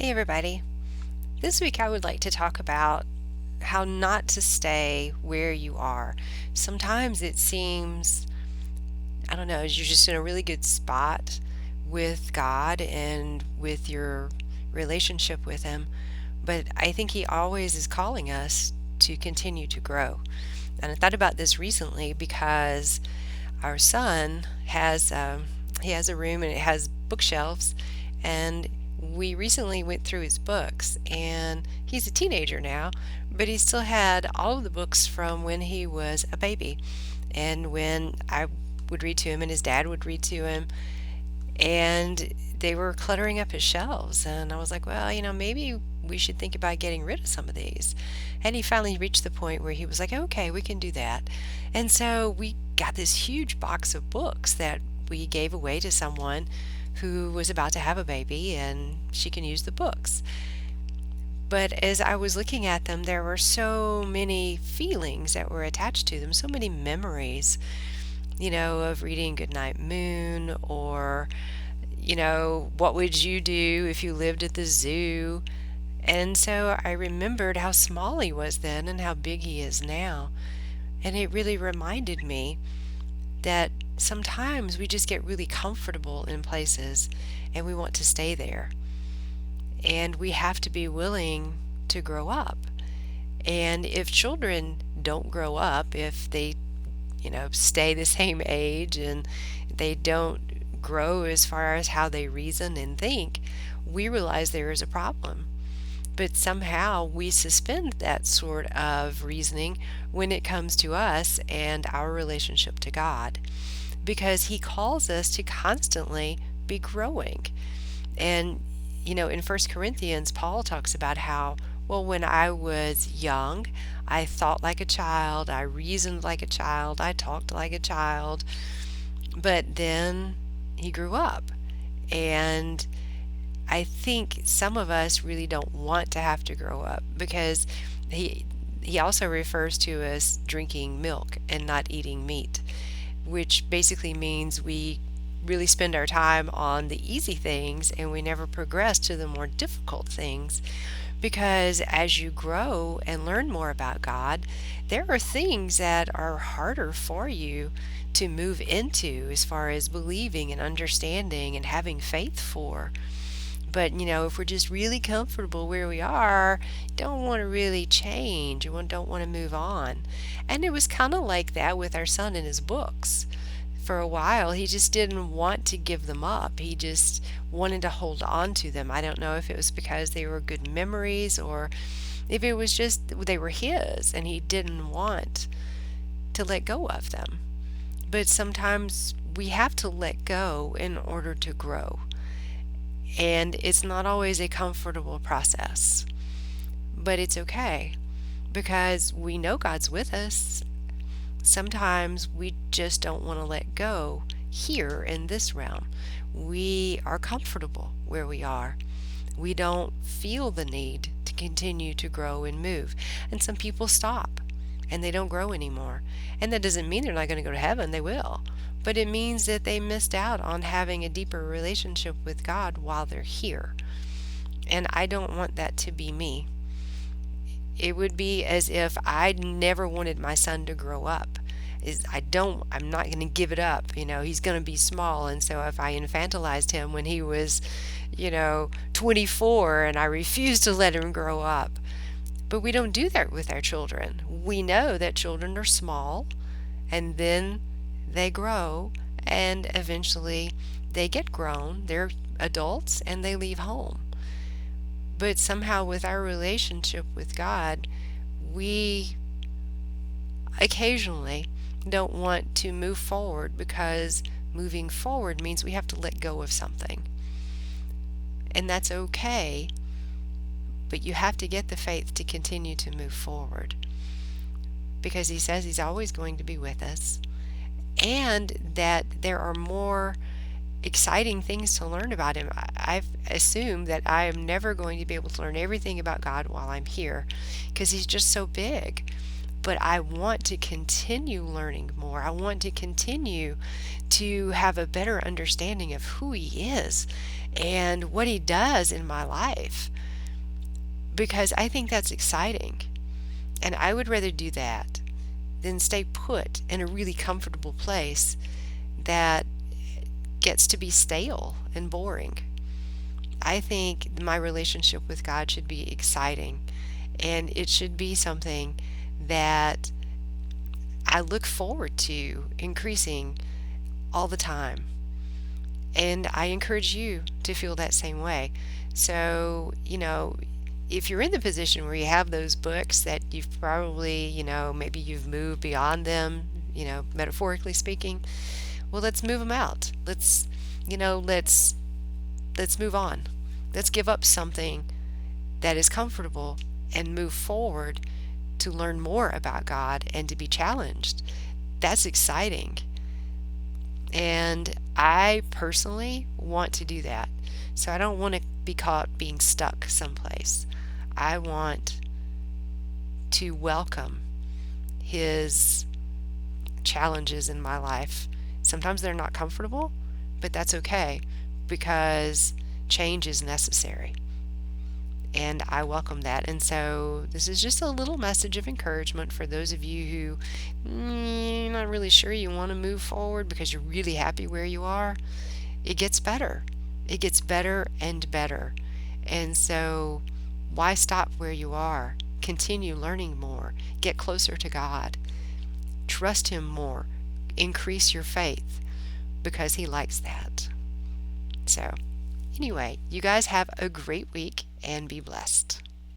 Hey, everybody. This week I would like to talk about how not to stay where you are. Sometimes it seems, I don't know, you're just in a really good spot with God and with your relationship with Him, but I think He always is calling us to continue to grow. And I thought about this recently because our son he has a room and it has bookshelves, and we recently went through his books, and he's a teenager now, but he still had all of the books from when he was a baby, and when I would read to him and his dad would read to him, and they were cluttering up his shelves. And I was like, well, maybe we should think about getting rid of some of these. And he finally reached the point where he was like, okay, we can do that. And so we got this huge box of books that we gave away to someone who was about to have a baby, and she can use the books. But as I was looking at them, there were so many feelings that were attached to them, so many memories, of reading Goodnight Moon, or what would you do if you lived at the zoo? And so I remembered how small he was then and how big he is now. And it really reminded me that sometimes we just get really comfortable in places and we want to stay there. And we have to be willing to grow up. And if children don't grow up, if they, stay the same age and they don't grow as far as how they reason and think, we realize there is a problem. But somehow we suspend that sort of reasoning when it comes to us and our relationship to God, because He calls us to constantly be growing. And, in First Corinthians, Paul talks about how, well, when I was young, I thought like a child, I reasoned like a child, I talked like a child, but then he grew up. And I think some of us really don't want to have to grow up, because he also refers to us drinking milk and not eating meat, which basically means we really spend our time on the easy things and we never progress to the more difficult things. Because as you grow and learn more about God, there are things that are harder for you to move into as far as believing and understanding and having faith for. But, if we're just really comfortable where we are, don't want to really change, and don't want to move on. And it was kind of like that with our son and his books. For a while, he just didn't want to give them up. He just wanted to hold on to them. I don't know if it was because they were good memories or if it was just they were his and he didn't want to let go of them. But sometimes we have to let go in order to grow. And it's not always a comfortable process, but it's okay because we know God's with us. Sometimes we just don't want to let go here in this realm. We are comfortable where we are. We don't feel the need to continue to grow and move. And some people stop and they don't grow anymore. And that doesn't mean they're not going to go to heaven, they will. But it means that they missed out on having a deeper relationship with God while they're here. And I don't want that to be me. It would be as if I never wanted my son to grow up. I'm not going to give it up. He's going to be small. And so if I infantilized him when he was, 24, and I refused to let him grow up. But we don't do that with our children. We know that children are small, and then they grow, and eventually they get grown. They're adults and they leave home. But somehow with our relationship with God, we occasionally don't want to move forward because moving forward means we have to let go of something. And that's okay, but you have to get the faith to continue to move forward, because He says He's always going to be with us, and that there are more exciting things to learn about Him. I've assumed that I am never going to be able to learn everything about God while I'm here because He's just so big. but I want to continue learning more. I want to continue to have a better understanding of who He is and what He does in my life, because I think that's exciting. And I would rather do that than stay put in a really comfortable place that gets to be stale and boring. I think my relationship with God should be exciting, and it should be something that I look forward to increasing all the time. And I encourage you to feel that same way. So, if you're in the position where you have those books that you've probably, maybe you've moved beyond them, metaphorically speaking, well, let's move them out. Let's move on. Let's give up something that is comfortable and move forward to learn more about God and to be challenged. That's exciting. And I personally want to do that. So I don't want to be caught being stuck someplace. I want to welcome His challenges in my life. Sometimes they're not comfortable, but that's okay because change is necessary. And I welcome that. And so this is just a little message of encouragement for those of you who you're not really sure you want to move forward because you're really happy where you are. It gets better. It gets better and better. And so why stop where you are? Continue learning more. Get closer to God. Trust Him more. Increase your faith because He likes that. So anyway, you guys have a great week and be blessed.